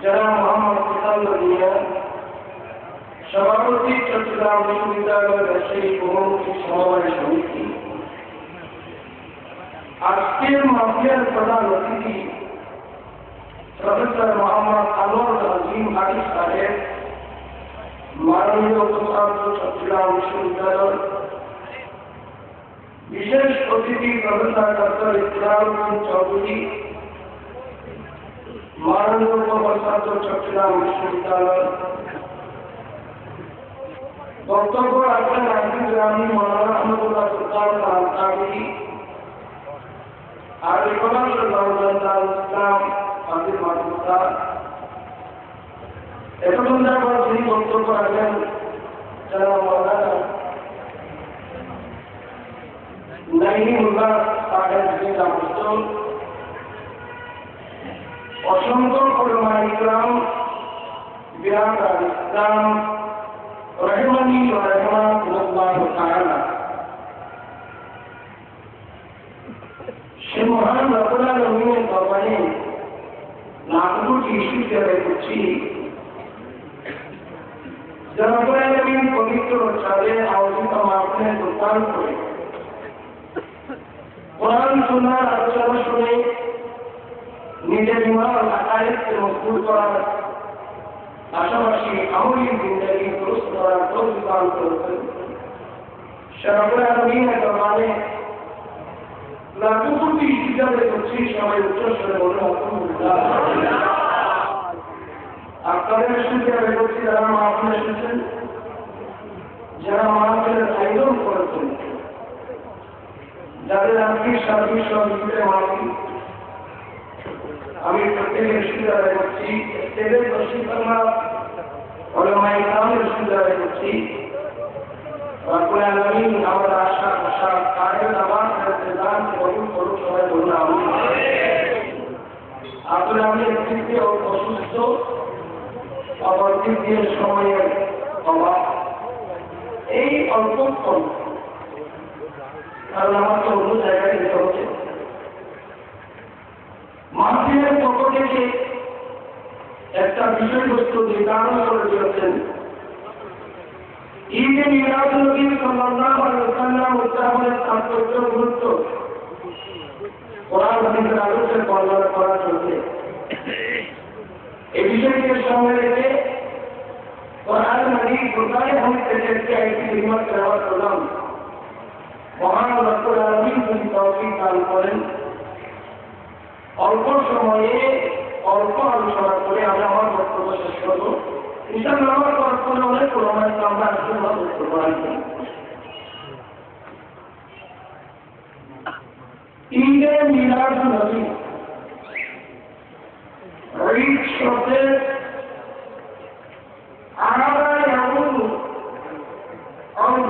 যারা মোহাম্মদ ফিসালুদ্দিয়া সভাপতি চট্টগ্রাম বিশ্ববিদ্যালয়ের রাজশাহী বহুমুখী সমবায় সমিতি, আজকের মাহফিলের প্রধান অতিথি প্রফেসর মোহাম্মদ আনোয়ার আজিম আলী সাহেব, মাননীয় উপাচার্য চট্টগ্রাম বিশ্ববিদ্যালয়, বিশেষ অতিথি প্রফেসর ডক্টর ইকরামউদ্দিন চৌধুরী, মাননীয় উপাচার্য চট্টগ্রাম বিশ্ববিদ্যালয়, বক্তব্য রাখবেন আজিজ রানী মাওলানা আহমদুল্লাহ সুলতান আনসারী, আর রিকভার দারুল ইসলাম আজিজ মাদ্রাসা। এতক্ষণ যাবত যিনি বক্তব্য রাখবেন যারা মাওলানা নাইমুল্লাহ সাহেব জিন্দাবাদ, অসংখ্য উলামা ইকরাম, বিরাদার ইসলাম রহমানি ওয়া রাহমাতুল্লাহ তাআলা। সে মহান রব্বুল আলামিনের দরবারে লাখ কোটি শুকরিয়া আদায় করছি, যারা রব্বুল আলামিন পবিত্র চাঁদে আয়োজিত মাহফিলে যোগদান করে কোরআন সুন্নাহর আলোচনা শুনে নিজের ঈমান আকায়েদকে মজবুত করার পাশাপাশি আমলি জিন্দেগি দুরুস্ত করার তৌফিক দান করেছেন। সে রব্বুল আলামিনের দরবারে লাখ কোটি শুকরিয়া আদায় করছি। সবাই উচ্চস্বরে বলুন আলহামদুলিল্লাহ। আপনাদের শুকরিয়া আদায় করছি যারা মাহফিলে এসেছেন, যারা মাহফিলের আয়োজন করেছেন, যাদের আর্থিক সার্বিক সহযোগিতায় মাহফিল, আমি প্রত্যেকের শুকরিয়া আদায় করছি। স্টেজের দর্শকরা উলামা ইকরামের শুকরিয়া আদায় করছি। রব্বুল আলামিন আমাদের আশা আশা কায়েদ আবাদ ইন্তজামকে কবুল করুন। সবাই বলুন আমিন। আসলে আমি একদিকে অসুস্থ, অপর দিক দিয়ে সময়ের অভাব, এই অল্পক্ষণ, কারণ আমাকে অন্য জায়গায় যেতে হচ্ছে। মাহফিলের পক্ষ থেকে একটা বিষয়বস্তু নির্ধারণ করে দিয়েছেন, ঈদে মিলাদুন নবী সাল্লাল্লাহু আলাইহি ওয়াসাল্লাম উদযাপনের তাৎপর্য গুরুত্ব কোরআন হাদিসের আলোকে বর্ণনা করা চলছে। এই বিষয়টিকে সামনে রেখে কোরআন হাদিস বুখারী হাদিস থেকে একটি আয়াত কারিমা তেলাওয়াত করলাম। মহান রব্বুল আলামিন যদি তৌফিক দান করেন, অল্প সময়ে অল্প আলোচনা করে আমি আমার বক্তব্য শেষ করব। ইনশাআল্লাহ আমার বক্তব্য অনেক পুরোনো আমরা আসলে বক্তব্য রাখবো। ঈদে মিলাদুন নবী, ঈদ শব্দের আলাদা অর্থ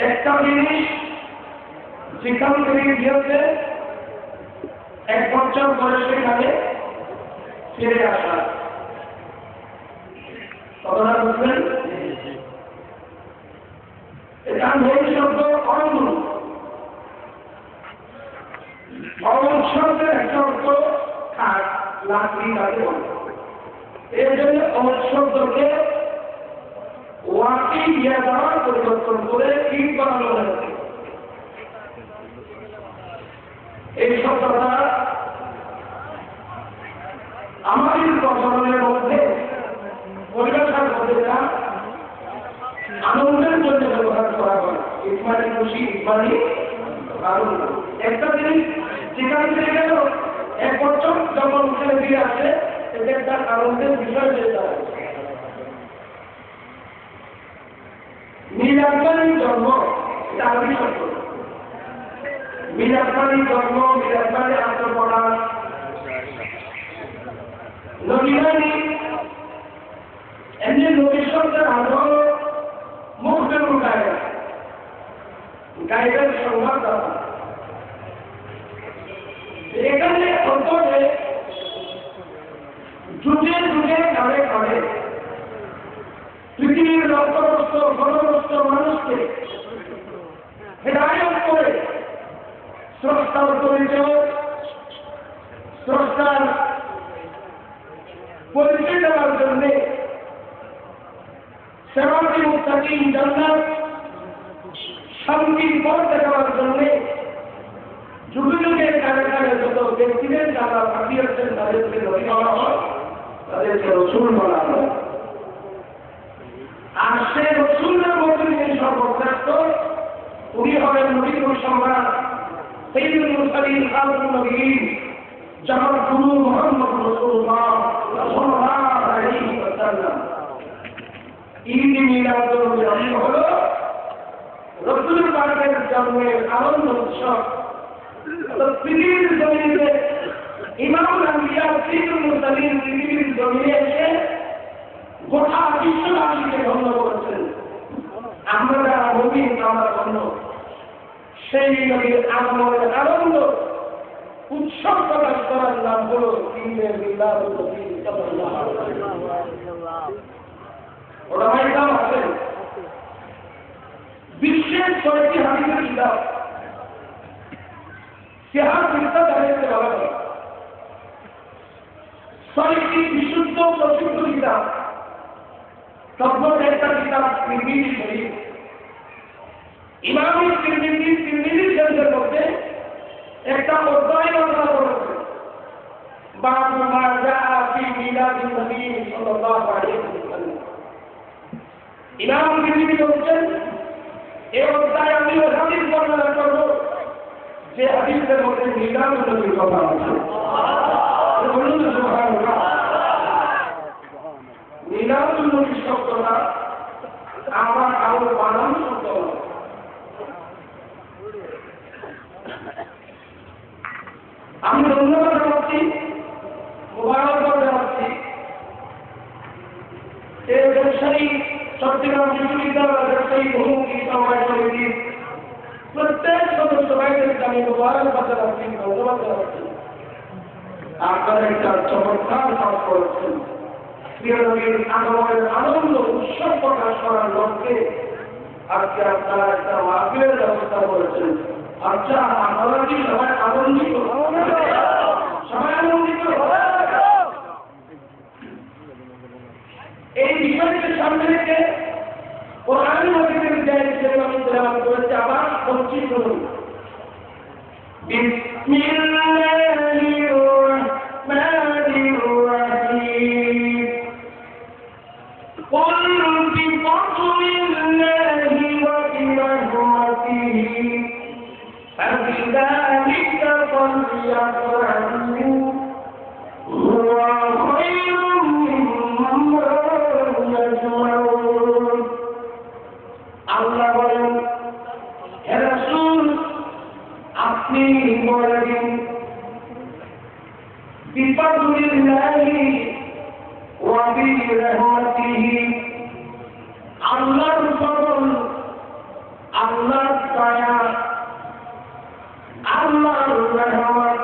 একটা জিনিস যেখান থেকে গিয়েছে এক বছর পরে সেখানে ফিরে আসা, কথাটা বুঝলেন? এটা মূল শব্দ অরুণ, অরুণ শব্দের একটা অর্থ খাট, লাকড়ি তাকে বলে। এই জন্য অরুণ শব্দকে ওয়াকি ইয়া দ্বারা পরিবর্তন করে ঈদ বানানো হয়েছে। এই শব্দটা আমাদের প্রচলনের মধ্যে পরিবেশার মধ্যে আনন্দের জন্য ব্যবহার করা হয়। ইসমানি খুশি, ইসমানি আনন্দ। একটা জিনিস যেখান থেকে গেল এক বছর যখন উঠে দিয়ে আসে, এটা একটা আনন্দের বিষয় হয়ে যায়। মিলাদুল জন্ম, এটা আরবি শব্দ। মিলাদুল জন্ম, মিলাদুল আত্মপ্রকাশ, নবীরানি এমনি নবী শব্দের আরো মুখের গায়ে গায়ের সংবাদ দেওয়া। এখানে অন্তরে যুগে যুগে ঘরে ঘরে পৃথিবীর লক্ষ্যগ্রস্ত ঘনগ্রস্ত মানুষকে হেদায়ত করে স্রষ্টার পরিচয় স্রষ্টার পরিচয় দেওয়ার জন্যে সেবাটি মুত্তাকিন জান্নাত শান্তির পথ দেখাবার জন্যে যুগে যুগে কানে কানে যত ব্যক্তিদের যারা পাঠিয়েছেন তাদেরকে নবী বলা হয়, তাদেরকে রসুল বলা হয়। আর সে রসুলের মধ্যে যিনি সর্বশ্রেষ্ঠ, উনি হবেন নবীর সম্রাট সাইয়্যিদুল মুরসালিন খাতামুন নবিয়্যিন, যার গুরু মুহাম্মদ রাসূলুল্লাহ সাল্লাল্লাহু আলাইহি ওয়াসাল্লাম। ঈদ মিলাদুন নবী হলো রসুল পাকের জন্মের আনন্দ উৎসব। পৃথিবীর জমিনে ইমামুল আম্বিয়া সাইয়্যিদুল মুরসালিন পৃথিবীর জমিনে এসে গোটা বিশ্ববাসীকে ধন্য করেছেন। আমরা যারা নবীর আমরা ধন্য। সেই নবীর আগমনের আনন্দ উৎসব প্রকাশ করার নাম হল ঈদে মিলাদুন নবী সাল্লাল্লাহু আলাইহি ওয়াসাল্লাম। ওলামায়ে কেরাম আছেন, বিশ্বের ৬টি হাদিসের কিতাব সিহাহ কিতাব হাদিসে বলা হয়, ৬টি বিশুদ্ধ প্রসিদ্ধ কিতাব। তদ্ভুত একটা কিতাব তিরমিজি শরীফ। ইমাম তিরমিজি শরীফের মধ্যে একটা অধ্যায় রচনা করেছেন, বাবু মা জাআ ফি মিলাদিন নবী সাল্লাল্লাহু আলাইহি ওয়াসাল্লাম। ইমাম তিরমিজি বলছেন, এই অধ্যায়ে আমি ওই হাদিস বর্ণনা করব যে হাদিসের মধ্যে মিলাদুন নবীর কথা আছে। বলুন সুবহানাল্লাহ। মিলাদুন নবী শব্দটা আমরা কারো বানানো শব্দ নয়। আমি ধন্যবাদ জানাচ্ছি, মোবারকবাদ জানাচ্ছি এই ব্যবসায়ী চট্টগ্রাম বিশ্ববিদ্যালয়ের ব্যবসায়ী বহুমুখী সমবায় সমিতির প্রত্যেক সদস্য ভাইদেরকে আমি মোবারকবাদ জানাচ্ছি, ধন্যবাদ জানাচ্ছি। আপনারা একটা চমৎকার কাজ করেছেন। প্রিয় নবীর আগমনের আনন্দ উৎসব প্রকাশ করার লক্ষ্যে আজকে আপনারা একটা মাহফিলের ব্যবস্থা করেছেন। আচ্ছা, আপনারা কি সবাই আনন্দিত? সবাই আনন্দিত? এই বিষয়কে সামনে রেখে কোরআন হাদিসের যে আমি তেলাওয়াত করেছি, আবার বলছি শুনুন। বিসমিল্লাহির রাহমানির রাহিম। قل بفضل الله وبرحمته فبذلك فليفرحوا هو خير مما يجمعون। আল্লাহ বলেন, হে রাসূল আপনি বলেন, বিফাদলিল্লাহি ওয়া বিরহমাতিহি, আল্লাহর ফজল, আল্লাহর দয়া, আল্লাহর রহমত,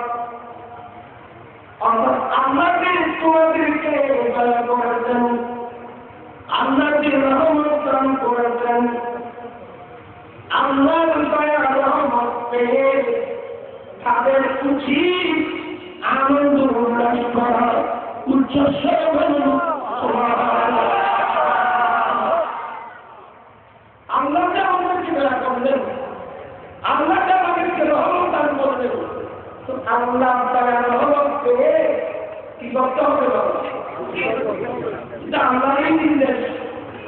আল্লাহ যে তোমাদেরকে দয়া করেছেন, আল্লাহ যে রহমত দান করেছেন, আল্লাহর দয়া রহমত পেয়ে তাদের উচিত আনন্দ উল্লাস করা, উচ্চস্বরে বলুন সুবহানাল্লাহ। আল্লাহ যে আমাদেরকে দয়া করলেন, আল্লাহ যে আমাদেরকে রহমত দান করলেন, তো আল্লাহ দয়া রহমত পেয়ে কি করতে হবে? এটা আল্লাহরই নির্দেশ।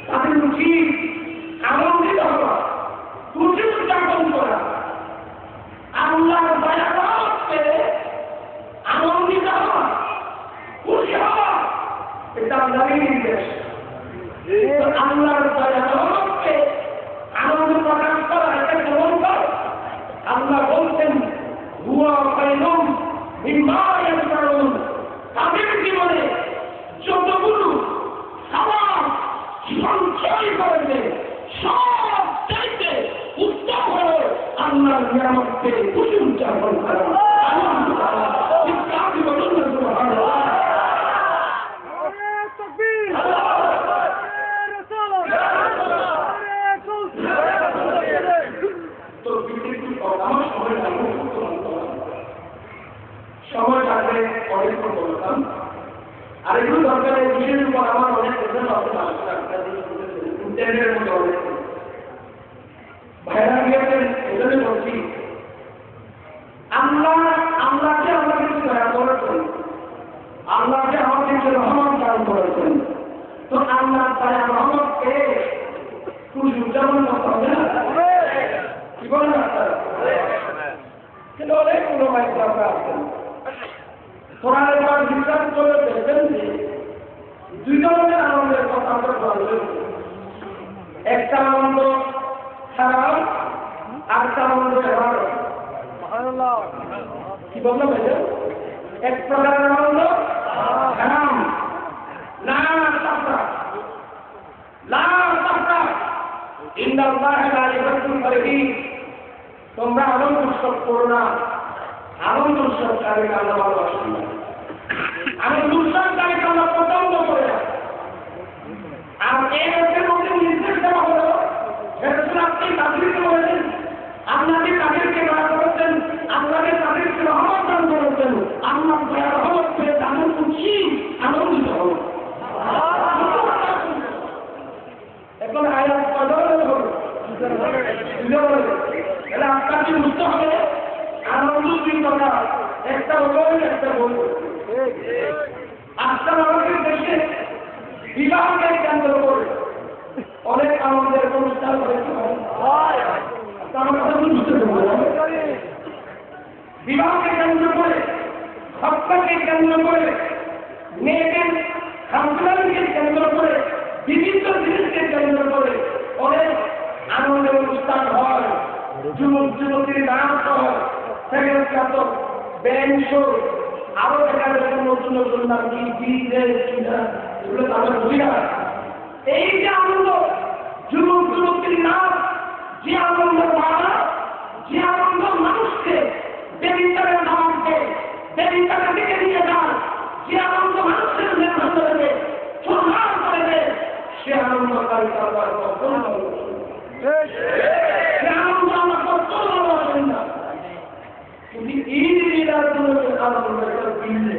তাদের উচিত আনন্দিত হওয়া, খুশি উদযাপন করা। আল্লাহর দয়া রহমত পেয়ে আনন্দিত হওয়া, খুশি হওয়া, এটা আল্লাহরই নির্দেশ। আল্লাহর দয়া রহমত পেয়ে আনন্দ প্রকাশ করা, এটা কেমন কর? আল্লাহ বলছেন, হুয়া খায়রুম মিম্মা ইয়াজমাউন। তাদের জীবনে যতগুলো সওয়াব সঞ্চয় করেছে সব চাইতে উত্তম হলো আল্লাহর নিয়ামতকে খুশি উদযাপন করা, আনন্দ করা। ইসলাম বলুন না সুবহানাল্লাহ। তো পৃথিবীর আমার সময় লাগবে, সময় লাগবে অনেক বলতাম, আর এগুলো দরকারের বিষয়ের উপর আমার অনেক ইন্টারনেটের মধ্যে অনেক ভাইরা গিয়েছেন। এজন্য বলছি আল্লাহকে আমাদেরকে দয়া করেছেন, আল্লাহকে আমাদেরকে রহমত দান করেছেন। তো আল্লাহ দয়া রহমতকে উদযাপন করতে হবে না, কি বলেন আপনারা? কিন্তু অনেকগুলো মাইক্রোফোন আছেন, কোরআনের পর বিশ্বাস করে দেখবেন যে দুই ধরনের আনন্দের কথা আমরা বলবেন। একটা আনন্দ হারাম, আরেকটা আনন্দ হারাম। কি বললাম এটা? এক প্রকারের আনন্দ হারাম, না সাফরা, না সাফরা, ইন্নাল্লাহা লা ইউহিব্বুল ফারিহিন। তোমরা আনন্দ উৎসব করো না, আনন্দ উৎসবকারীকে আল্লাহ ভালোবাসেন না, আনন্দ উৎসবকারীকে আল্লাহ পছন্দ করে না। আর এই লোকের মধ্যে নির্দেশ দেওয়া হলো, আপনি তাদেরকে বলেছেন, আপনাকে তাদেরকে দয়া করেছেন, আপনাকে তাদেরকে রহমত দান করেছেন, আল্লাহ দয়া রহমত পেয়ে তাদের খুশি আনন্দিত হল। এখন আয়াত কদরের হল এটা আপনাকে বুঝতে হবে। আনন্দ দুই প্রকার, একটা হলো একটা বলব। আজকাল আমাদের দেশে বিবাহকে কেন্দ্র করে অনেক আনন্দের অনুষ্ঠান হয়েছে। আমার কথা বুঝতে পারবো, বিবাহকে কেন্দ্র করে, হত্যাকে কেন্দ্র করে, মেয়েদের কাউন্সিলিংকে কেন্দ্র করে, বিভিন্ন জিনিসকে কেন্দ্র করে অনেক আনন্দের অনুষ্ঠান হয়। যুবক যুবতীর নাচ হয়, সেখানে ব্যান্ড শো, আরো দেখা যাচ্ছে নতুন নতুন নাম কি এগুলো তো আমরা বুঝি না। এই যে আনন্দ, যুবক যুবতীর নাচ, যে আনন্দ পাওয়া, যে আনন্দ মানুষকে দেবিতারের নামকে দেবিতারের দিকে নিয়ে যান, যে আনন্দ মানুষের নির্ভর করবে, সংহার করবে, সে আনন্দ তার সে আনন্দ আমরা কত ভালোবাসেন না। কিন্তু ঈদ মিলাদ আনন্দ এটা ভিন্ন,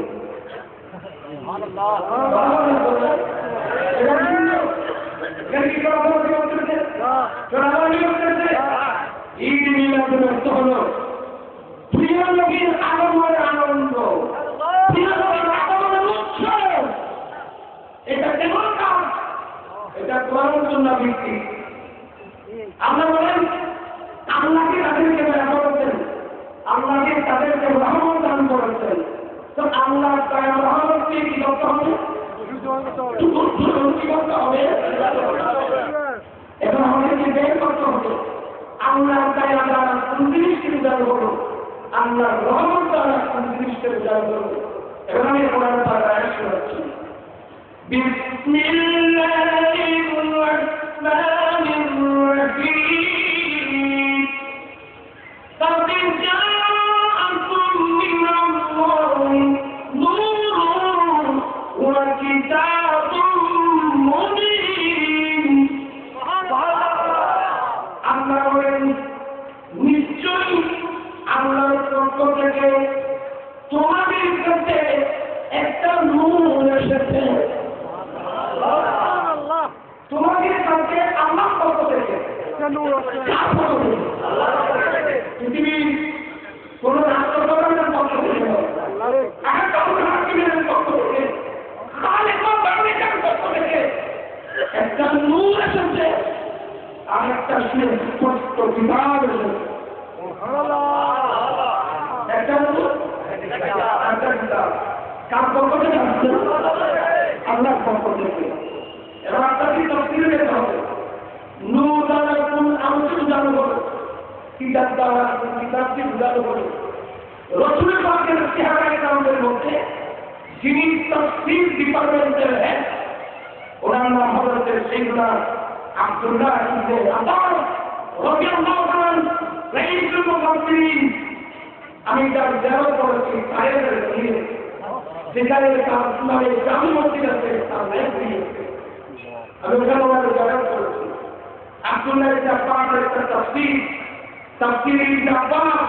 ঈদ মিলাদের অর্থ হল প্রিয় নবীর আগমনের আনন্দ, প্রিয় নবীর আগমনের উৎসব। এটা কেমন কাজ? এটা কোরআনের জন্য ভিত্তি। আমরা বলেন আল্লাহকে তাদেরকে দয়া করেছেন, আল্লাহকে তাদেরকে রহমত দান করেছেন। তো আল্লাহ দয়া রহমতকে কি করতে হবে? কি করতে হবে? এখন আমাদেরকে বের করতে হবে আল্লাহ দয়া দ্বারা কোন জিনিসকে উজাড় হলো, আল্লাহর রহমত দ্বারা কোন জিনিসকে উজাড় হলো। এখন আমি কোরআন আয়াত শোনাচ্ছি। বিসমিল্লাহির রহমানির রহিম। قد جاءكم من الله نور وكتاب مبين। আল্লাহ বলেন নিশ্চয়ই আল্লাহর পক্ষ থেকে তোমাদের কাছে একটা নূর এসেছে। তোমাদের কাছে আল্লাহর পক্ষ থেকে পৃথিবীর কোন রাষ্ট্রপ্রধানের পক্ষ থেকে একটা নূর এসেছে, আর একটা সুস্পষ্ট কিতাব এসেছে। একটা নূর, একটা কিতাব কার পক্ষ থেকে আসছে? আল্লাহর পক্ষ থেকে। এবার আপনাকে তফসিলে যেতে হবে। নূর দ্বারা কোন আলোচনা উজাড় হলো, কিতাব দ্বারা কোন কিতাবকে উজাড় হলো। রসুলের পাকের চেহারায় কারণের মধ্যে যিনি তফসিল ডিপার্টমেন্টের হেড, ওনার নাম হজরতের সেইগুলা আব্দুল্লাহ ইবনে আব্বাস রাদিয়াল্লাহু তাআলা রাইসুল মুফাসসিরিন। আমি তার জিয়ারত করেছি কায়রের দিয়ে, যেখানে কাবুলে জামি মসজিদ আছে, তার লাইব্রেরি আমি ওখানে ওনার জিয়ারত করেছি। আব্দুল্লাহ ইবনে আব্বাসের একটা তাফসীর ইবনে আব্বাস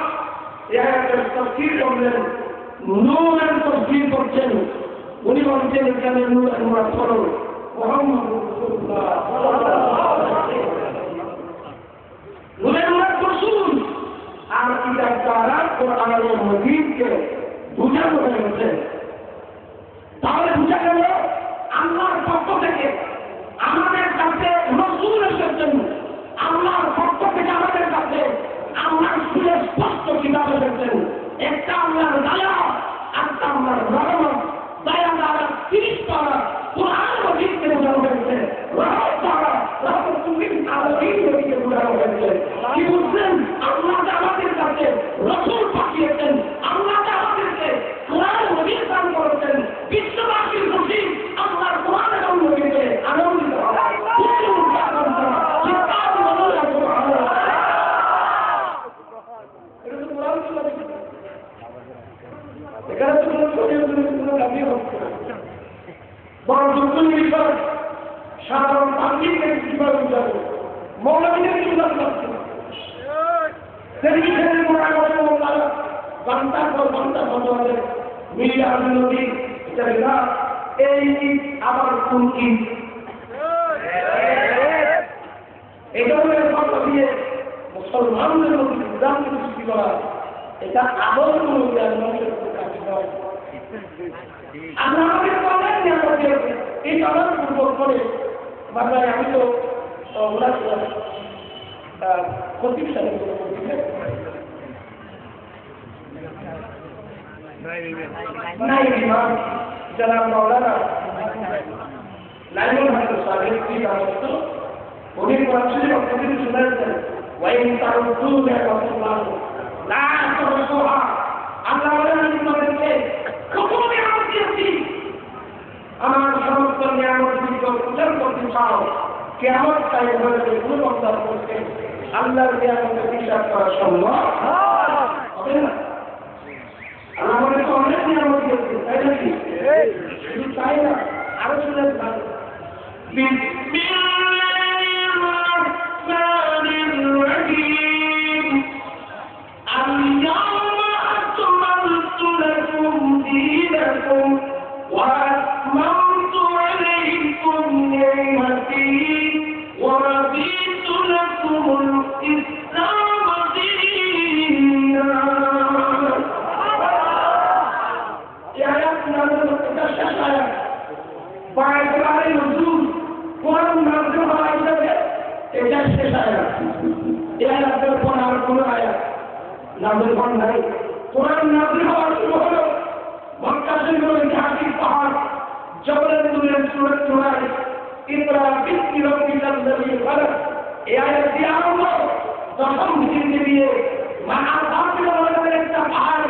এই আয়াতের তাফসীর করলেন। নূরের তসবিহ করছেন, উনি বলছেন এখানে নূরের মুরাদ হলো মুহাম্মদুর রাসূলুল্লাহ। নূরের মুরাদ রাসূল আর কিতাব দ্বারা কোরআনুল মাজিদকে বুঝানো হয়েছে। তাহলে বুঝা গেল আল্লাহর পক্ষ থেকে আমাদের কাছে রাসূল এসেছেন, আল্লাহর পক্ষ থেকে আমাদের কাছে আল্লাহর সুস্পষ্ট কিতাব এসেছেন। একটা আল্লাহর দয়া, একটা আল্লাহর রহমত। দয়া দ্বারা 30 পারা কোরআন মাজিদকে বোঝানো হয়েছে, রহমত দ্বারা রাসূলুল আলামিন নবীকে বোঝানো হয়েছে। কি বুঝলেন? আল্লাহ আমাদের কাছে রাসূল পাঠিয়েছেন, আল্লাহ আমাদেরকে কোরআন মাজিদ দান করেছেন। বিশ্ববাসীর খুশি আল্লাহর কোরআন এবং নবীকে আনন্দিত হয়। এখানে তো কোনো দাবি হচ্ছে বড় দুর্গম বিষয়। সাধারণ পাবলিককে কিভাবে বুঝাবো? মৌলবীদের কি বুঝাতে পারছি না। টেলিভিশনের ঘন্টার পর ঘন্টা বন্ধ মিডিয়া নদী এই আবার কোন ঈদ এই ধরনের কথা দিয়ে মুসলমানদের মধ্যে বিভ্রান্তি সৃষ্টি করা, এটা আদর্শ মানুষের কাজ নয়। আমরা আমাদের বলেন আমাদের এই আমার পূর্ব করে বাংলায় আমি তো ওনার ক্ষতি যারা মৌলানা লাইনুল হক সাহেব কি ব্যবস্থা উনি পড়াশোনা প্রতিদিন শুনেছেন ওয়াইন তারুদ্দু রাসূলুল্লাহ লা তারুদ্দুহা। আল্লাহ আমাদেরকে কত নিয়ামত দিয়েছি, আমার সমস্ত নিয়ামতগুলো পূরণ করতে চাও, কিয়ামত কায়েম হলে কোনো বান্দা করতে আল্লাহর নিয়ামতের হিসাব করা সম্ভব হবে না। আল্লাহ আমাদেরকে অনেক নিয়ামত দিয়েছে, তাই নাকি? শুধু তাই না, আরো শুনে وأتممت عليكم نعمتي ورضيت لكم الإسلام دينا. يا ربنا تشهد بعد على الوجود قرآن نازل على এটা শেষ আয়াত। এই আয়াতের পর আর কোন আয়াত নাযিল হয় নাই। কোরআন নাযিল হওয়া শুরু হলো মক্কা শরীফের ঐতিহাসিক পাহাড় জবল নূরের সূরা চূড়ায় ইকরা বিসমি রাব্বিকাল লাযী খালাক। এই আয়াত দিয়ে আরম্ভ দশম হিজরি দিয়ে মাহাভারতের একটা পাহাড়,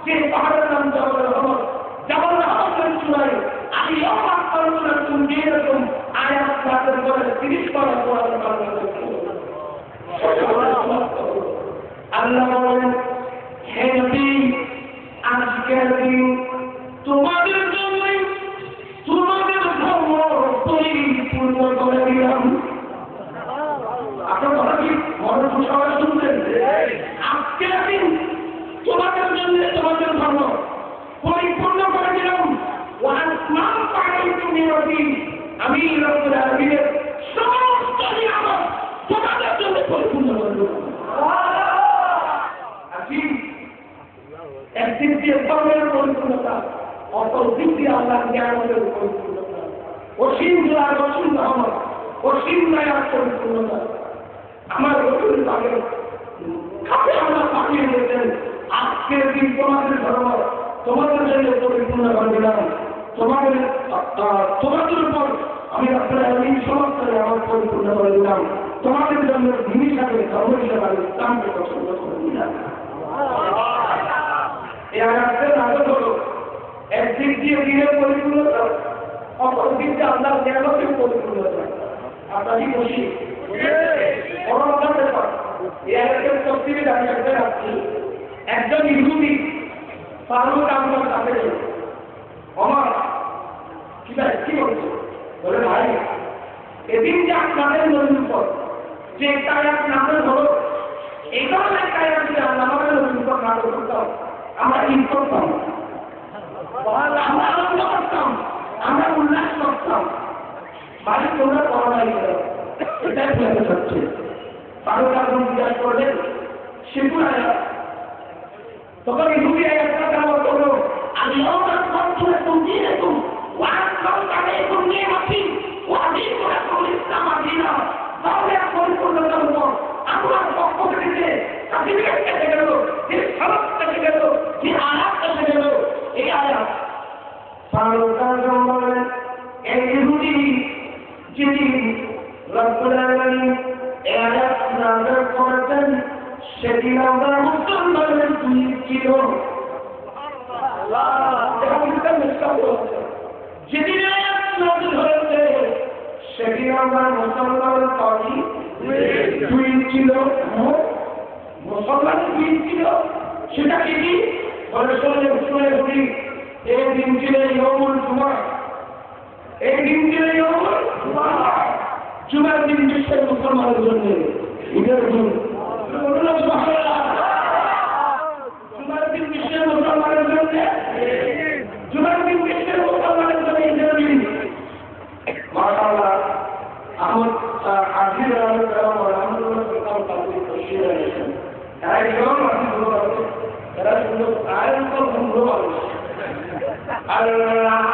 যে পাহাড়ের নাম জবল রহমত। জবল রহমতের চূড়ায় আলিয়ামা কারুনাতুন দীনাকুম আয়াত নাযিল করে 30 পারা কোরআন নাযিল হয়েছে। আল্লাহ বলেন, হে নবী, আজকের দিন তোমাদের জন্য তোমাদের ধর্ম পরিপূর্ণ করে দিলাম। আপনার কথা কি মনে সবাই শুনছেন? আজকের দিন তোমাদের জন্য তোমাদের ধর্ম পরিপূর্ণ করে দিলাম। ওয়াসমান পানি তুমি নবী, আমি রব্বুল আলামিনের সমস্ত নিয়ামত তোমাদের জন্য পরিপূর্ণ করে দিলাম। একদিক দিয়ে ধর্মের পরিপূর্ণতা, অপর দিক দিয়ে আল্লাহ জ্ঞানের পরিপূর্ণতা, অসীম দয়ার অসীম রহমত, অসীম দয়ার পরিপূর্ণতা। আমার রসুল পাকের কাছে আল্লাহ পাঠিয়ে দিয়েছেন, আজকের দিন তোমাদের ধর্ম তোমাদের জন্য পরিপূর্ণ করে দিলাম। তোমাদের উপর আমি আপনার এই সমস্ত আমার পরিপূর্ণ করে দিলাম। তোমাদের জন্য দিন হিসাবে ধর্ম হিসাবে আমি ইসলামকে পছন্দ করে দিলাম। এই আয়াতের নাটক হলো একদিক দিয়ে দিনের পরিপূর্ণতা, অপর দিক দিয়ে আল্লাহ জ্ঞানের পরিপূর্ণতা। আপনার কি খুশি? অনর্থক ব্যাপার। এই আয়াতের তফসিরে দাঁড়িয়ে রাখছি, একজন ইহুদি ফারুক আহমদ কাছে আমার কি বলছে বলে, ভাই এদিন যে আপনাদের নদীর উপর যে একটা আয়াত নামের হলো, এই ধরনের আয়াত যদি আল্লাহ আমাদের নদীর উপর নাটক করতাম আমরা ঈদ করতাম। আমরা আনন্দ করতাম, আমরা উল্লাস করতাম। বাড়ি তোমরা করোনাই গেল, এটাই বোঝাতে চাচ্ছে। ফারুক আজম জিজ্ঞাসা করলেন শিবুর আয়া, তখন ইহুদি একটা কাজ করলো, اليوم أكملت لكم دينكم وأتممت عليكم نعمتي ورضيت لكم الإسلام دينا। তাহলে এখন পর্যন্ত আমরা পক্ষ থেকে সার্টিফিকেট কেটে গেল, এই সনদ কেটে গেল, এই আয়াত কেটে গেল। এই আয়াত ফারুক আজম বলেন, এই ইহুদি যিনি রব্বুল আলামিন এই আয়াত নাযিল করেছেন সেদিন আমরা মুসলমানের দুই ছিল। যেদিন আয়াত নাযিল হয়েছে সেদিন আমরা মুসলমানের তরি দুই ছিল। মুসলমান দুই ছিল, সেটা কি কি বলে শুনে শুনি। এই দিন ছিল ইয়মুল জুমা, এই দিন ছিল ইয়মুল জুমা। জুমার দিন বিশ্বের মুসলমানের জন্য ঈদের দিন। জুমার দিন বিশ্বের মুসলমানের জন্য, জুমার দিন বিশ্বের মুসলমানের জন্য ঈদের দিন। মাশাআল্লাহ আহমদ আজিজ তারা ইমাম মানুষ আছে, তারা সুন্দর আয়াত সুন্দর মানুষ। আল্লাহ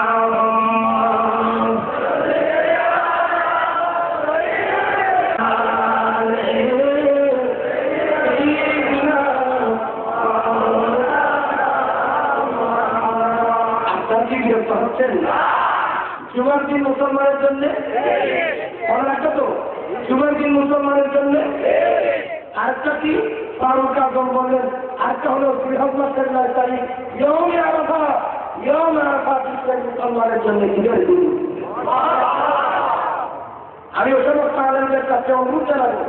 জুমার দিন মুসলমানের জন্য মনে রাখতো তো, জুমার দিন মুসলমানের জন্য। আরেকটা কি ফারুক আজম বললেন, আরেকটা হলো বৃহস্পতির তারিখ ইয়ৌমে আরাফা, ইয়ৌমে আরাফা মুসলমানের জন্য ঈদের দিন। আমি ওই সমস্ত আলেমদের কাছে অনুরোধ জানাবো,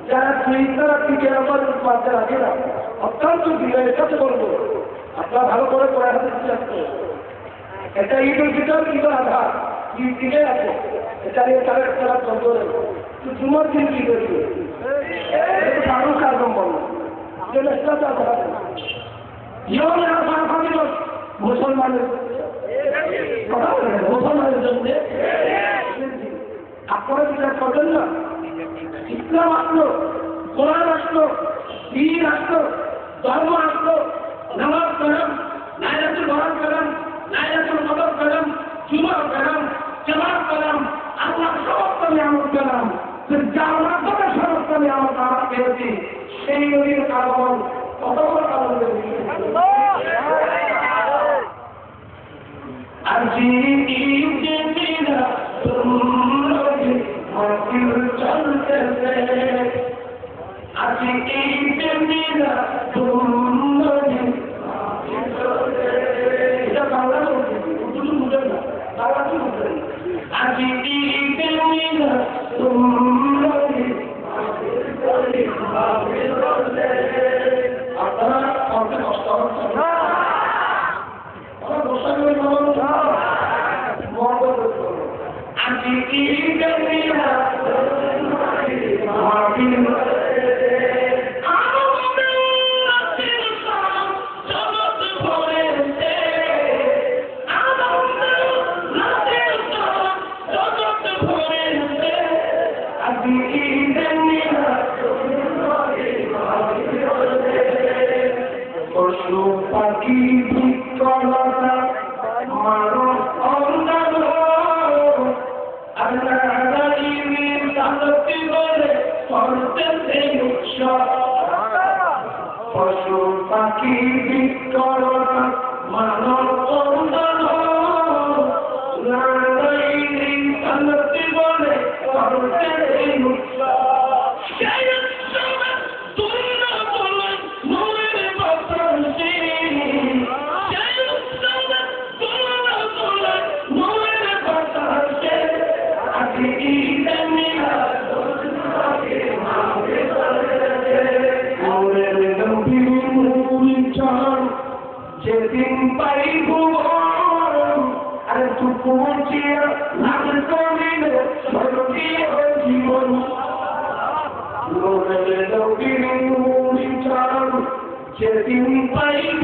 যারা দুইটারা দিকে আমার মানতে রাখে না, অত্যন্ত বিনয়ের সাথে বলবো আপনারা ভালো করে পড়া হাতে চেষ্টা। এটা ঈদ উল ফিতর, ঈদ উল আজহা, ঈদ দিকে আছে, এটা নিয়ে তারা তারা বন্ধ রাখবো। জুমার দিন কি করবে ফারুক আজম বললো মুসলমানের কথা বলেন, মুসলমানের জন্য আপনারা বিচার করবেন না। ইসলাম আসলো, কোরআন আসলো, দিন আসলো, ধর্ম আসলো, নামাজ পেলাম, লাইলাতুল বরাত পেলাম, লাইলাতুল কদর পেলাম, জুমা পেলাম, জামাত পেলাম, আল্লাহ সমস্ত নিয়ামত পেলাম। যার মাধ্যমে সমস্ত নিয়ামত আমরা পেয়েছি সেই নদীর কারণ কত বড় কারণ আজি চলতেছে, আজি এটা বাংলা বলছে, উর্দু বুঝেন না, বাংলা কি বুঝলেন? আজি আপনারা অর্থে কষ্ট হচ্ছে পশু পাখি বিকলতা মানুষ অন্ধ পশু পাখি বিকলতা মানব অন্ধ বলে যেদিন পাইব আর পৌঁছিয়ে লাভ করিলে স্বর্গীয় জীবন যেদিন পাইব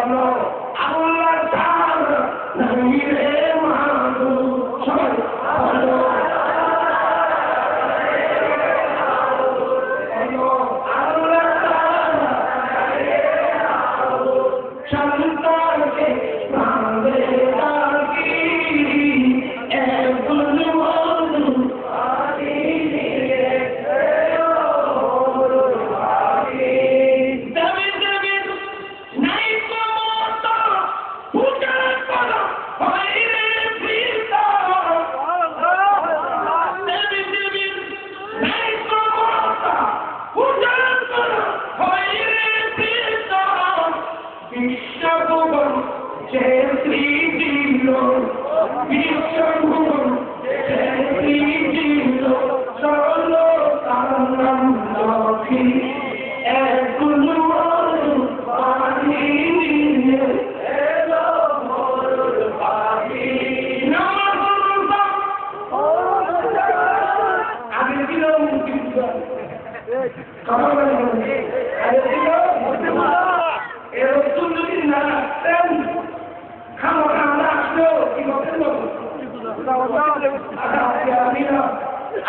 বলো আল্লাহ তাআলা নবী রে মাহবুব সবাই বলো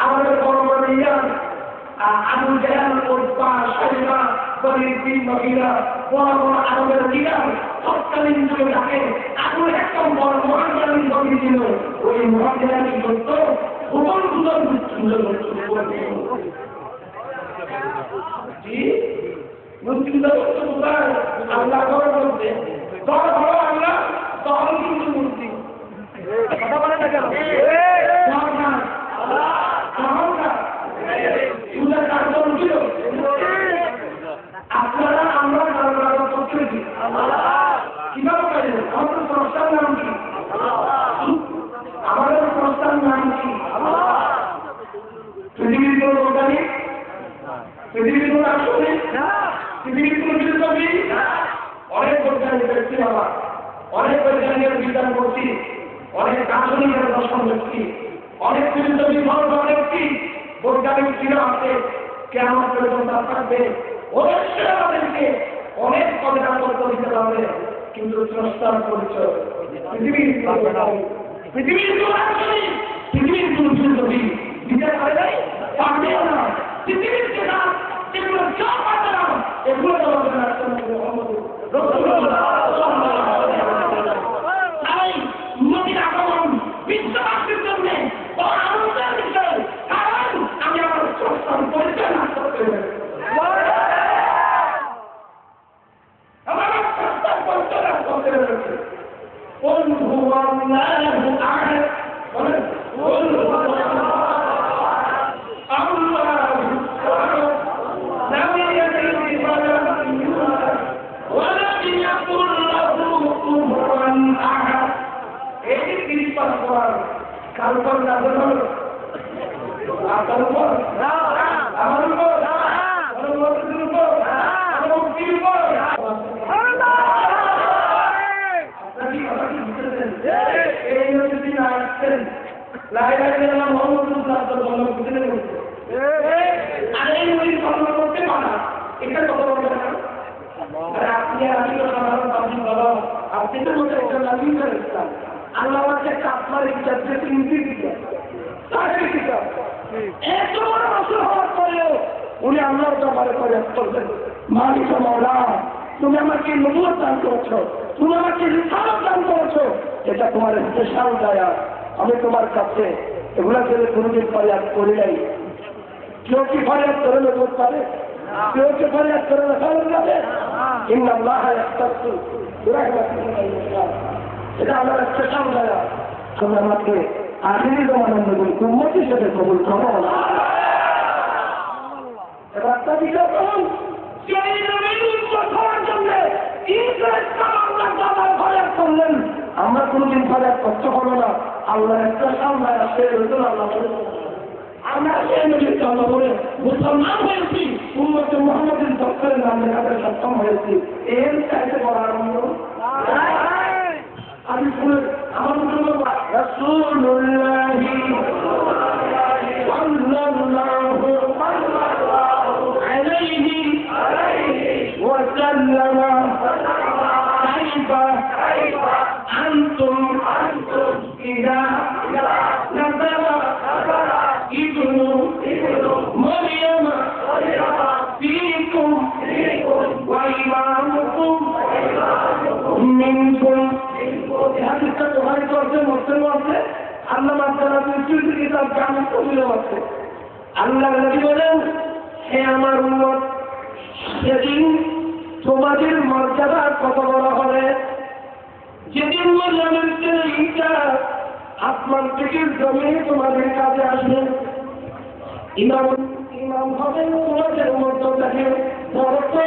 আমাদের বড় আবু জাহাল ওরফা শরীফা বলির মহিলা বড় বড় আরবের লিডার তৎকালীন যুগে তাকে আবু একদম বড় মহাজানি বলি ছিল ওই মহাজানি সত্য ভুবন ভুবন আল্লাহ করে বলতে দল ভালো আল্লাহ দল কিন্তু মূর্তি কথা বলে না কেন আপনারা আমরা কিভাবে পারেন আমাদের সংস্থার নাম কি আমাদের সংস্থার নাম কি পৃথিবীর কোন বৈজ্ঞানিক পৃথিবীর কোন দার্শনিক পৃথিবীর কোন শিল্পী অনেক বৈজ্ঞানিক ব্যক্তি বাবা অনেক বৈজ্ঞানিকের বিজ্ঞান করছি অনেক দার্শনিকের দর্শন ব্যক্তি অনেক শিল্পী ব্যক্তি বৈজ্ঞানিক ছিল আছে কেমন পর্যন্ত থাকবে অবশ্যই আমাদেরকে অনেক কথা তত্ত্ব দিতে পারবে কিন্তু স্রষ্টার পরিচয় পৃথিবীর পৃথিবীর পৃথিবীর কোন শিল্পী দিতে পারে নাই পারবেও না পৃথিবীর যেটা যেগুলো সব পারবে না এগুলো তোমাদের তাই নদীর আগমন বিশ্ববাসীর জন্য আনন্দের বিষয় কারণ আমি আমার স্রষ্টার পরিচয় না করতে قل هو الله أحد قل هو الله لم يلد ولم يولد ولم يكن له كفوا أحد এই তিনবার পর কালপর নাজল হলো আপনার উপর আমার উপর পরবর্তীর উপর মুক্তির উপর এই যদি না আসতেন লাইলাইল্লাহ মুহাম্মাদুর রাসূলুল্লাহ বুঝতে পেরেছে আর এই ওই কর্ম করতে পারা এটা কত বড় কথা আর আপনি আমি তো সাধারণ পাবলিক বাবা আপনি তো বলতে একটা লাগি করেছেন আল্লাহ আমাকে আপনার ইচ্ছা থেকে ইন্দ্রিয় দিতে তাহলে কি এত বড় রাসূল হওয়ার পরেও উনি আল্লাহর দরবারে প্রয়াস করবেন মালিক মাওলা তুমি আমাকে নবুয়ত দান করেছো তুমি আমাকে রিসালাত দান করেছো এটা তোমার স্পেশাল দয়া আমি তোমার কাছে এগুলা ছেলে কোনোদিন ফরিয়াদ করি নাই কেউ কি ফরিয়াদ করে নবুয়ত পাবে কেউ কি ফরিয়াদ করে রিসালাত পাবে ইন্নাল্লাহ ইয়াখতাসু বিরাহমাতিহি মান ইয়াশা এটা আমার স্পেশাল দয়া তুমি আমাকে আখিরি জামানার নবীর উম্মত হিসেবে কবুল করো এবার একটা বিষয় করুন সেই নবীর উম্মত হওয়ার জন্য করলেন আমরা কোনদিন ফরিয়াদ করতে পারবো না আল্লাহ একটা সামনে আসে আল্লাহ আমরা সেই নবীর জন্ম করে মুসলমান হয়েছি উম্মত মুহাম্মাদের দপ্তরের নাম লেখাতে সক্ষম হয়েছি এর চাইতে বড় আনন্দ আমি শুনে আমার রাসূলুল্লাহ সাল্লাল্লাহু আলাইহি ওয়াসাল্লাম কাইফা আনতুম ইযা নাযালা ইবনু মারইয়াম ফীকুম ওয়া ইমামুকুম মিনকুম। হাদিসটা তোমার করতে মুসলিম আছে, আল্লাহ মাতালা তিরমিজি কিতাব জামি কবির আছে। আল্লাহ নবী বলেন, হে আমার উম্মত, সেদিন তোমাদের মর্যাদা কত বড় হবে, যেদিন মরিয়মের ছেলে ঈসা আসমান থেকে জমিনে তোমাদের কাছে আসবে, ইমাম হবে তোমাদের মর্যাদাকে বড় তো,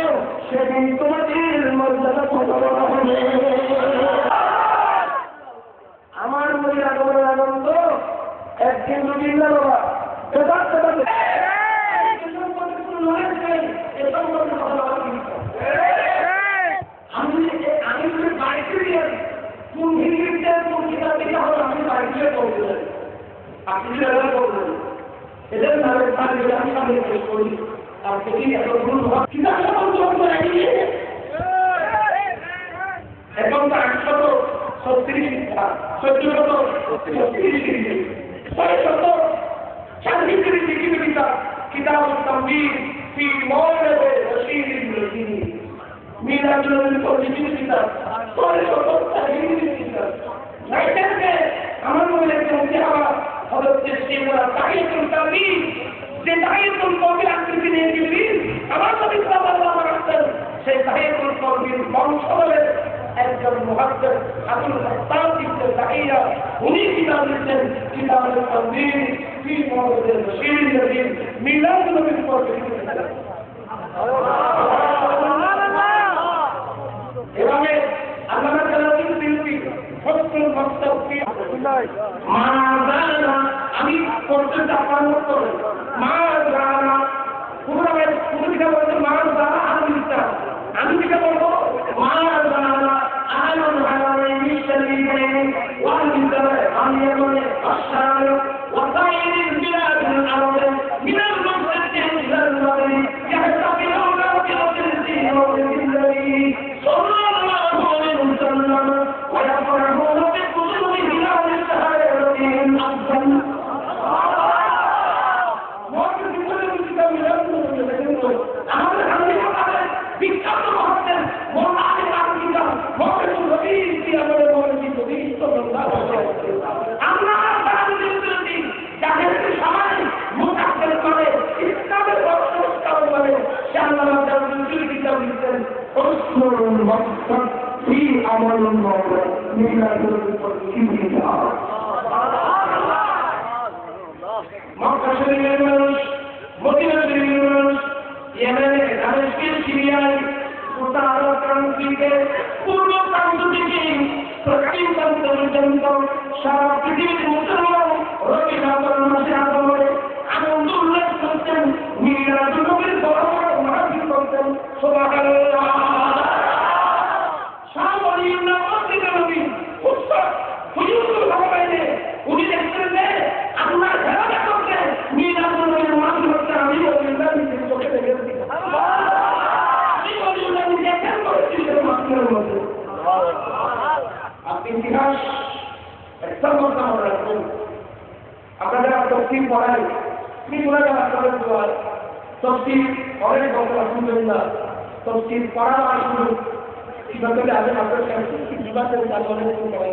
সেদিন তোমাদের মর্যাদা কত বড় হবে। আমার মনে আগমনের আনন্দ একদিন দুদিন না বাবা, আমি যদি বাড়িতে দিয়ে কোন হিন্দিতে কোন কিতাব দিতে হবে আমি বাড়িতে বলতে চাই, আপনি এরা বলবেন এদের নামে তাহলে আমি সামনে পেশ করি। আর সেটি এত ভুল কিতাব এখন তো 836 শিক্ষা 1436 কিতাব তামবীর ফি মওলিদ রশীদ ইবনে মিলাদ নবীর কিতাব 636 কিতাব। রাইটারকে আমার মনে হচ্ছে আবার হযরত সিমরা তাহিয়াতুল তামবীর যে তাহিয়াতুল কবির আকৃতি নিয়ে গেলেন আমার নবী সাল্লাল্লাহু আলাইহি ওয়াসাল্লাম, সেই তাহিয়াতুল কবির বংশধরের একজন মুহাদ্দিস আবুল হাসান ইবনে তাহিয়া, উনি কিতাব লিখেছেন কিতাবুল তামবীর ফি মওলিদ রশীদ নবী মিলাদ নবীর উপর লিখেছেন। এভাবে আল্লাহ তাআলা কিন্তু ফসল মকসদ কি মাযালা আমি করতে চাপার মতো মাযালা পুরো কিটা বলতে মাযালা আমি কিটা বলবো মাযালা আলুল হারামাইনি শরীফাইনি ওয়াল আমিয়ামানি আশার ওয়া সাইরিল বিলাদিল আরব মিনাল মুসলিমিন ইলাল মাগরিব ইয়াহতাফিরুনা বিল দীন ওয়া বিল-নবী সাল্লাল্লাহু আলাইহি ওয়াসাল্লাম ওয়া ইয়াফরাহুনা বিকুতুবি হিলাল শাহরিন আফদাল। বিখ্যাত মহাত্মের মোহাম্মদ আকিদা মোহাম্মদ নবী কি আমাদের মৌলভী নবী সাল্লাল্লাহু আলাইহি ওয়াসাল্লাম আমরা তাদের বিরুদ্ধে যাদেরকে সবাই মুতাক্কিল করে ইসলামের সংস্কার করে আল্লাহ তাআলা নবীর কিতাব লিখেন উসুলুল মাকসাদ ফি আমালুল মাওলা মিলাদুল কিতাব। মক্কা শরীফের মানুষ, মদিনা শরীফের মানুষ, ইয়েমেনে দামেস্কের সিরিয়ায় গোটা আরব প্রান্তিকে পূর্ব প্রান্ত থেকে পশ্চিম প্রান্ত পর্যন্ত সারা পৃথিবীর মুসলমান রবি রামজান মাসে আগমনে আনন্দ উল্লাস করতেন, মিলাদুন নবীর বড় বড় মাহফিল করতেন। সুবহানাল্লাহ। শাহ ওলিউল্লাহ মসজিদে নবী উৎসব হুজুরুল হারামাইনে উনি দেখতেন যে আল্লাহ ঘোষণা করতেন মিলাদুন নবীর মাহফিল হচ্ছে, আমি ওলিউল্লাহ নিজের চোখে দেখেছি। আপনি ইতিহাস একটা কথা মনে রাখবেন, আমরা যারা তফসির পড়াই তফসির অনেক আলহামদুলিল্লাহ তফসির পড়া শুরু কিভাবে আগে আপনার বিভাগের কাজ অনেক করাই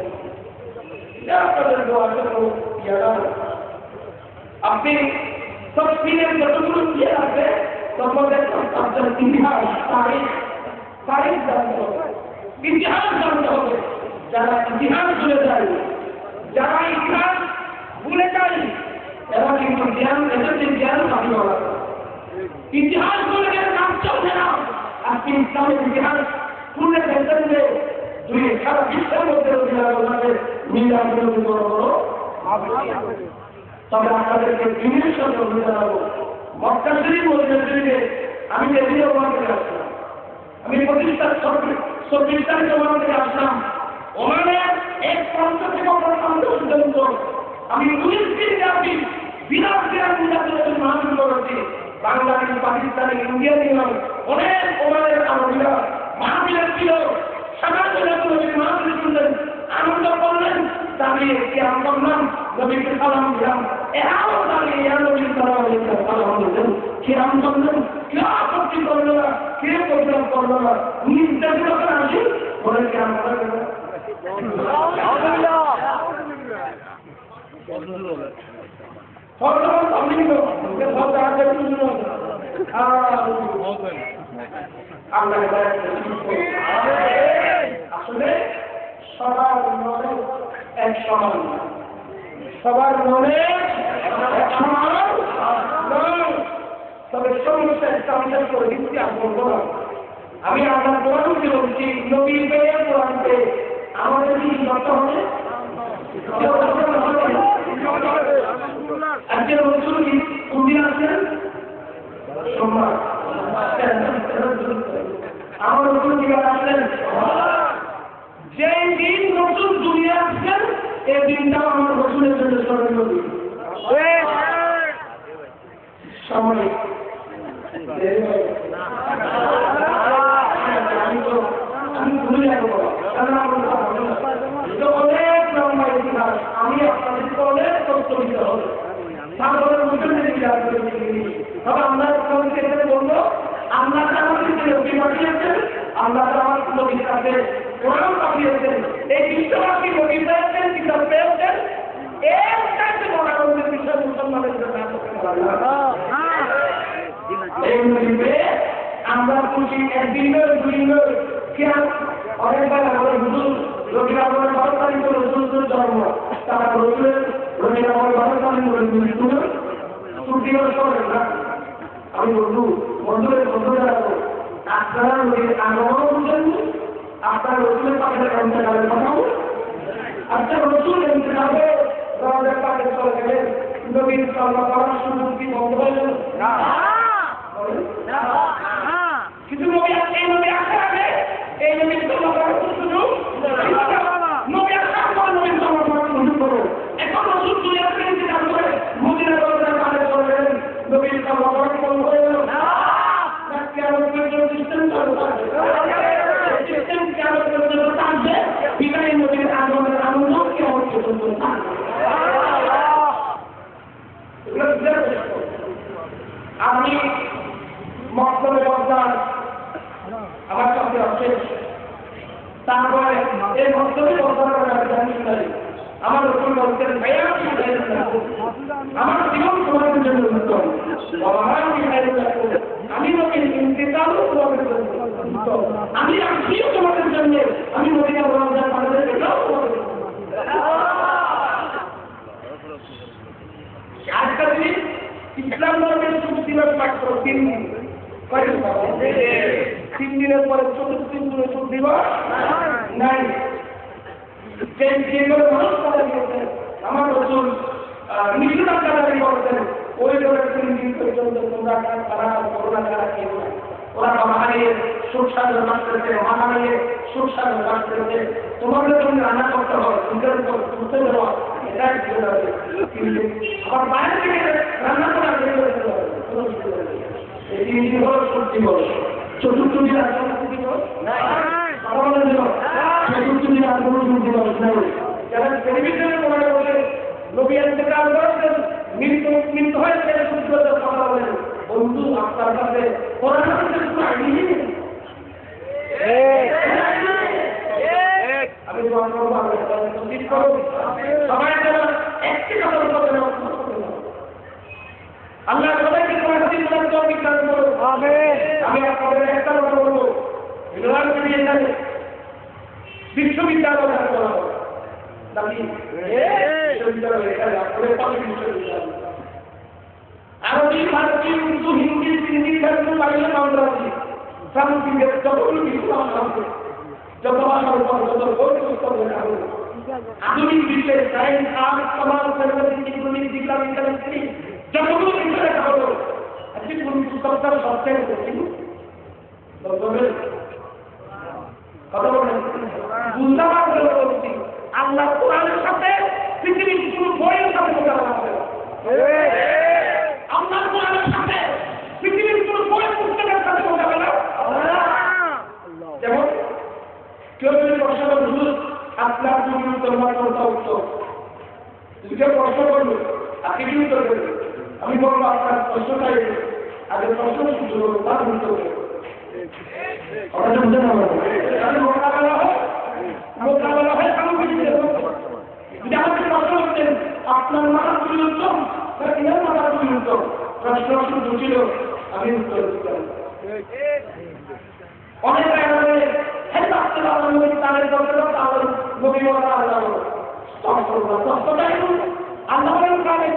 আপনাদের আপনি তফসিরের যতগুলো দিয়ে আছে তখন আপনার ইতিহাস তারিখ জানতে হবে, ইতিহাস জানতে হবে। যারা ইতিহাস ভুলে যায়, যারা ইতিহাস ভুলে যায় এরা কিন্তু জ্ঞান এদের জ্ঞান হারিয়ে করা ইতিহাস বলে গেলে কাজ চলবে না। আপনি ইসলামের ইতিহাস খুলে দেখবেন যে দুই সারা বিশ্বের মধ্যে মিলাদ বড় বড় তবে আপনাদেরকে জিনিস সঙ্গে বলে জানাবো মক্কা শরীফ মদিনা শরীফে আমি এদিকে ওখান থেকে আসলাম, আমি প্রতিষ্ঠার 24 তারিখে ওখান থেকে আসলাম। ওখানে এক প্রান্ত থেকে অপর প্রান্ত পর্যন্ত আমি 19 দিন ব্যাপী বিরাট বিরাট মুজাহিদের মাহফিল করেছি। বাংলাদেশ, পাকিস্তান, ইন্ডিয়া নিলাম অনেক ওমানের আরবিরা মাহফিলের ছিল। সকালে নবীর মাহফিল শুনলেন, আনন্দ করলেন, দাঁড়িয়ে কিয়াম করলাম, নবীকে সালাম দিলাম, এরাও দাঁড়িয়ে নবীর সালাম দিলাম, সালাম দিলেন, কিয়াম করলেন, কেউ আপত্তি করলো না, কেউ প্রতিবাদ করলো না, নির্দেশ যখন আসি বলে কিয়াম করা গেল। আসলে সবার মনে এক সমান, সবার মনে এক সমান নয়। তবে সমস্যা একটা অংশ করে দিচ্ছি, আর বলবো না। আমি আপনার কোরআনকে বলছি, নবী পেয়ে কোরআনকে আমাদের কি করতে হবে? আজকে রসুল কুন্দি আছেন সোমবার, আমার রসুল কিভাবে আসলেন? যে দিন রসুল দুনিয়া আসছেন এই দিনটাও আমার রসুলের জন্য স্মরণীয় দিন। সময় আমি ভুলে যাবো, অনেক লম্বা ইতিহাস, আমি আপনাদেরকে অনেক তথ্য দিতে হবে। তারপরে তবে আমরা এখানে বলবো, আল্লাহ আমাদেরকে নবী পাঠিয়েছেন, আল্লাহ আমার নবীর কাছে কোরআন পাঠিয়েছেন, এই বিশ্ববাসী নবী পেয়েছেন, কিতাব পেয়েছেন, এর কাছে বড় আনন্দের বিষয় মুসলমানের জন্য এই নবীতে আমরা খুশি। একদিন দুই কেন অনেকবার আমাদের হুজুর রবির আমার 12 তারিখ রসুল জন্ম, তারা রসুলের রবির আমার 12 তারিখ ছুটি করেন না। আমি বন্ধু বন্ধুদের বন্ধুরা আপনারা নদীর আগমন বুঝেন, আপনার রসুলের পাশে অন্তকালের কথাও আচ্ছা রসুল এমনভাবে আমাদের পাশে চলে গেলেন, নবীর চর্মা করার সুযোগ কি বন্ধ হয়ে গেল? কিছু নবী এই নবী আসার আগে এই নবীর চর্মা করার সুযোগ নবী আসার পর নবীর চর্মা করার সুযোগ করো। এখন রসুল দুনিয়া থেকে ইন্তেকাল করে মদিনা রওজার পাশে চলে গেলেন, নবীর চর্মা করা কি বন্ধ হয়ে গেল? কেমন সিস্টেম চালু থাকবে, সিস্টেম কেমন থাকবে, বিদায় নবীর আগমনের আনন্দ কেমন পর্যন্ত থাকবে। আপনি মক্তবে বলতাম আমার কাছে আছে, তারপরে এই মক্তবে বলতাম আমার রসুল বলতেন ভাইয়া আমার জীবন তোমাদের জন্য উত্তম, আমি নবীর ইন্তেকালও তোমাদের জন্য উত্তম, আমি আসিও তোমাদের জন্য, আমি মদিনা রওজার পাশে এটাও তোমাদের জন্য। আজকাল ইসলাম ধর্মের শুরু দিবস মাত্র 3 দিন, 3 দিনের পরে চতুর্থ দিনে শুরু দিবস নাই। যেগুলো মানুষ তারা দিয়েছেন, আমার রসুল নিষেধাজ্ঞা দাবি করেছেন, ওই ধরনের 3 দিন পর্যন্ত তোমরা তারা করোনা ছাড়া খেয়ে না। ওরা মাহানিয়ে সুস্বাদু মাছ করেছে, মাহানিয়ে সুস্বাদু মাছ করেছে, তোমাদের জন্য রান্না করতে হবে, নিজের উপর তুলতে দেওয়া, এটাই ভুল হবে। আবার বাইরে থেকে রান্না করা বের করে দিতে হবে। এই 3 দিন হল শুট দিবস, চতুর্থ দিন আর কোনো দিবস নাই, চতুর্থ দিন আর কোনো শুট দিবস নাই। যারা টেলিভিশনে মনে বলে নবী ইন্তেকাল করেছেন, মৃত হয়েছে সূর্যদের কথা বলেন, বন্ধু আপনার কাছে কোরআন হাদিসের কোনো আইডি নেই। আমি সবাই একটি কথা বলতে আল্লাহ সবাইকে কোরআন হাদিস বলার তৌফিক দান করুন। আমি আপনাদের একটা কথা বলবো, ইউনিভার্সিটি এখানে বিশ্ববিদ্যালয় করা হবে নাকি বিশ্ববিদ্যালয় এখানে আপনাদের পাশে বিশ্ববিদ্যালয় আরবি, ফার্সি, উর্দু, হিন্দি, সিন্ধি, তেলুগু, বাংলা, বাংলাদেশি, সংস্কৃত যতগুলো কিছু আছে, যত ভাষার উপর যত বই পুস্তক লেখা হল, আধুনিক বিশ্বে সায়েন্স, আর্ট, সমাজ, সাংস্কৃতিক, ইকোনমিক, বিজ্ঞান, ইন্টারনেট যতগুলো কিছু লেখা হলো, আজকে কোন পুস্তকটা সবচেয়ে বেশি কথা বলেন বুঝতে পারবে বলছি। আল্লাহ কোরআনের সাথে পৃথিবীর কোনো বইয়ের সাথে মোকাবেলা হবে না। আল্লাহ কোরআনের সাথে পৃথিবীর কোনো বই পুস্তকের সাথে মোকাবেলা যেমন কেউ আপনার যদি উত্তর না করতে উত্তর দুটো প্রশ্ন করলো আপনি কি উত্তর করবেন আমি বলবো আপনার প্রশ্নটাই আগে প্রশ্ন শুরু করবো তার উত্তর মোকাবেলা হয় যদি আমাকে প্রশ্ন করতেন আপনার মাথা তুলি উত্তম বা কিনার মাথা তুলি উত্তম প্রশ্ন শুরু ছিল আমি উত্তর দিতাম অনেক তাদের দরকার তাদের নবী ওরা আল্লাহ আল্লাহর কাছে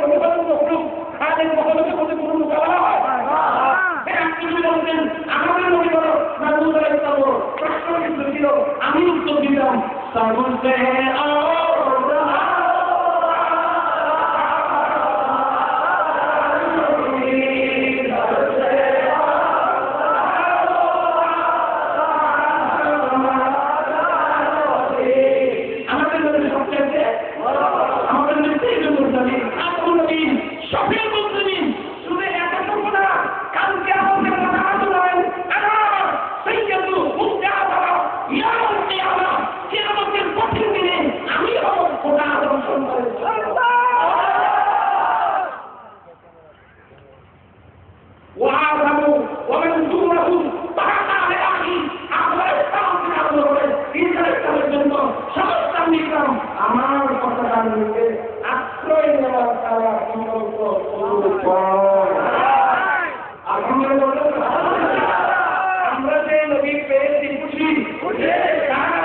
খাদের মহলকে মধ্যে কোনো মোকাবেলা হয় আপনি যদি বলতেন আমাদের নবী বলো না মুসা ইসলাম বলো প্রশ্ন কিন্তু ছিল আমি উত্তর দিতাম তা বলতে আমার কথাটার মধ্যে আশ্রয় নেওয়ার তারা আমরা যে নবী পেয়েছি খুশি আমার